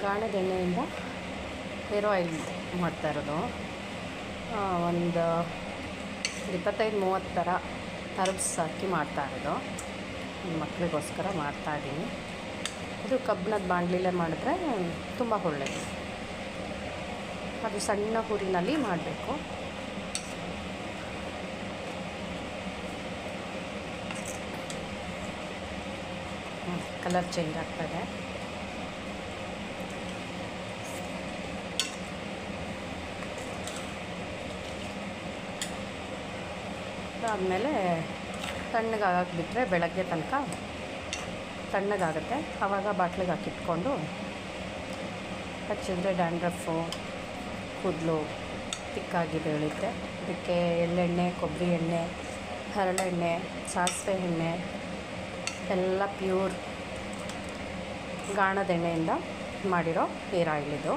ಗಾಣದ ಎಣ್ಣೆಯಿಂದ hair oil ಮಾಡ್ತಾ ಇರೋದು. ಒಂದು 25-30 ಥರ ಹರ್ಬ್ಸ್ ಹಾಕಿ ಮಾಡ್ತಾ ಇರೋದು. ಮಕ್ಕಳಿಗೋಸ್ಕರ ಮಾಡ್ತಾಯಿದ್ದೀನಿ. ಇದು ಕಬ್ಬಿಣದ ಬಾಣಲಿಲೇ ಮಾಡಿದ್ರೆ ತುಂಬ ಒಳ್ಳೆಯದು. ಅದು ಸಣ್ಣ ಹುರಿನಲ್ಲಿ ಮಾಡಬೇಕು. ಕಲರ್ ಚೇಂಜ್ ಆಗ್ತದೆ. ಅದಾದಮೇಲೆ ತಣ್ಣಗಾಗಕ್ಕೆ ಬಿಟ್ಟರೆ ಬೆಳಗ್ಗೆ ತನಕ ತಣ್ಣಗಾಗುತ್ತೆ. ಆವಾಗ ಬಾಟ್ಲಿಗೆ ಹಾಕಿಟ್ಕೊಂಡು ಹಚ್ಚಿದ್ರೆ ಡ್ಯಾಂಡ್ರಫು, ಕೂದಲು ತಿಕ್ಕಾಗಿ ಬೆಳೆಯುತ್ತೆ. ಅದಕ್ಕೆ ಎಳ್ಳೆಣ್ಣೆ, ಕೊಬ್ಬರಿ ಎಣ್ಣೆ, ಹರಳೆಣ್ಣೆ, ಸಾಸಿವೆ ಎಣ್ಣೆ ಎಲ್ಲ ಪ್ಯೂರ್ ಗಾಣದ ಎಣ್ಣೆಯಿಂದ ಮಾಡಿರೋ ಹೇರ್ ಆಯಿಲ್ ಇದು.